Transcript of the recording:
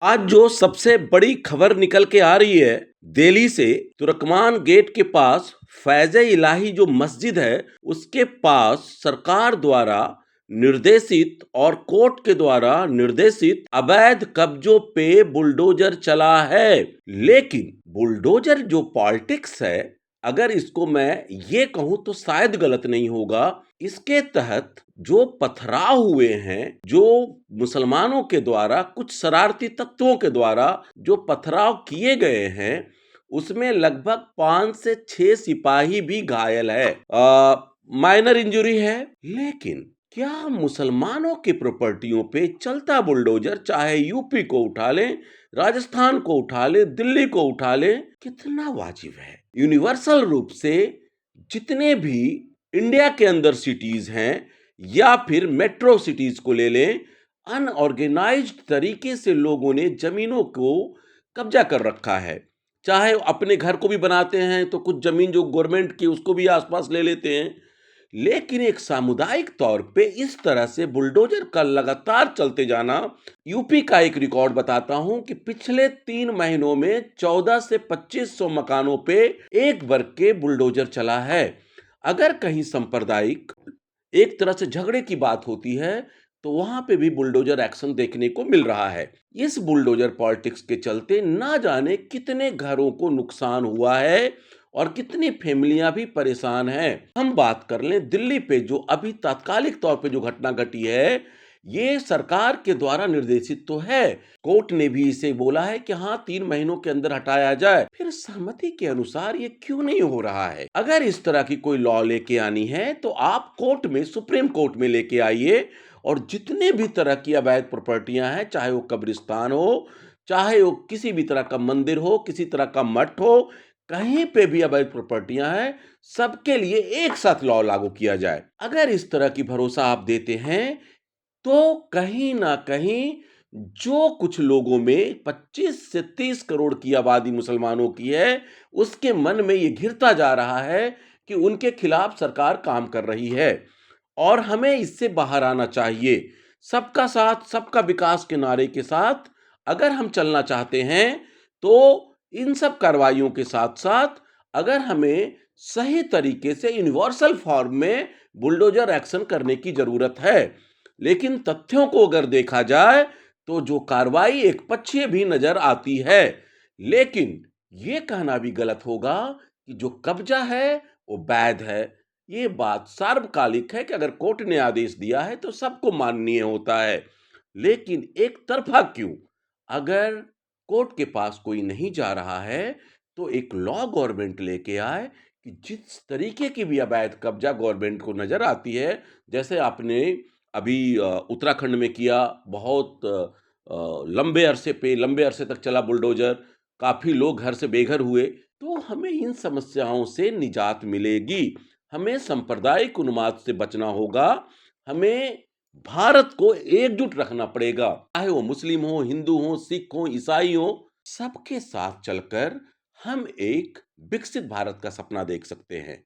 आज जो सबसे बड़ी खबर निकल के आ रही है दिल्ली से, तुर्कमान गेट के पास फैज़े इलाही जो मस्जिद है, उसके पास सरकार द्वारा निर्देशित और कोर्ट के द्वारा निर्देशित अवैध कब्जों पे बुलडोजर चला है। लेकिन बुलडोजर जो पॉलिटिक्स है, अगर इसको मैं ये कहूं तो शायद गलत नहीं होगा। इसके तहत जो पथराव हुए हैं, जो मुसलमानों के द्वारा कुछ शरारती तत्वों के द्वारा जो पथराव किए गए हैं, उसमें लगभग 5 से 6 सिपाही भी घायल है। माइनर इंजरी है। लेकिन क्या मुसलमानों की प्रॉपर्टियों पे चलता बुलडोजर, चाहे यूपी को उठा लें, राजस्थान को उठा लें, दिल्ली को उठा लें, कितना वाजिब है? यूनिवर्सल रूप से जितने भी इंडिया के अंदर सिटीज हैं या फिर मेट्रो सिटीज को ले लें, अनऑर्गेनाइज्ड तरीके से लोगों ने जमीनों को कब्जा कर रखा है। चाहे अपने घर को भी बनाते हैं तो कुछ जमीन जो गवर्नमेंट की उसको भी आसपास ले लेते हैं। लेकिन एक सामुदायिक तौर पे इस तरह से बुलडोजर का लगातार चलते जाना, यूपी का एक रिकॉर्ड बताता हूं कि पिछले 3 महीनों में 14 से 2500 मकानों पे एक वर्ग के बुलडोजर चला है। अगर कहीं सांप्रदायिक एक तरह से झगड़े की बात होती है, तो वहां पे भी बुलडोजर एक्शन देखने को मिल रहा है। इस बुलडोजर पॉलिटिक्स के चलते ना जाने कितने घरों को नुकसान हुआ है और कितनी फैमिलियां भी परेशान हैं। हम बात कर लें दिल्ली पे, जो अभी तात्कालिक तौर पे जो घटना घटी है, ये सरकार के द्वारा निर्देशित तो है। कोर्ट ने भी इसे बोला है कि हाँ, 3 महीनों के अंदर हटाया जाए। फिर सहमति के अनुसार ये क्यों नहीं हो रहा है? अगर इस तरह की कोई लॉ लेके आनी है तो आप कोर्ट में, सुप्रीम कोर्ट में लेके आइए और जितने भी तरह की अवैध प्रॉपर्टियां हैं, चाहे वो कब्रिस्तान हो, चाहे वो किसी भी तरह का मंदिर हो, किसी तरह का मठ हो, कहीं पे भी अवैध प्रॉपर्टियां हैं, सबके लिए एक साथ लॉ लागू किया जाए। अगर इस तरह की भरोसा आप देते हैं, तो कहीं ना कहीं जो कुछ लोगों में 25 से 30 करोड़ की आबादी मुसलमानों की है, उसके मन में ये घिरता जा रहा है कि उनके खिलाफ सरकार काम कर रही है और हमें इससे बाहर आना चाहिए। सबका साथ सबका विकास के नारे के साथ अगर हम चलना चाहते हैं, तो इन सब कार्रवाइयों के साथ साथ अगर हमें सही तरीके से यूनिवर्सल फॉर्म में बुलडोजर एक्शन करने की जरूरत है। लेकिन तथ्यों को अगर देखा जाए तो जो कार्रवाई एक पक्षीय भी नजर आती है। लेकिन यह कहना भी गलत होगा कि जो कब्जा है वो वैध है। ये बात सार्वकालिक है कि अगर कोर्ट ने आदेश दिया है तो सबको माननीय होता है। लेकिन एक तरफा क्यों? अगर कोर्ट के पास कोई नहीं जा रहा है, तो एक लॉ गवर्नमेंट लेके आए कि जिस तरीके की भी अवैध कब्जा गवर्नमेंट को नजर आती है, जैसे आपने अभी उत्तराखंड में किया, बहुत लंबे अरसे तक चला बुलडोजर, काफी लोग घर से बेघर हुए। तो हमें इन समस्याओं से निजात मिलेगी। हमें सांप्रदायिक उन्माद से बचना होगा। हमें भारत को एकजुट रखना पड़ेगा, चाहे वो मुस्लिम हो, हिंदू हो, सिख हो, ईसाई हो। सबके साथ चलकर हम एक विकसित भारत का सपना देख सकते हैं।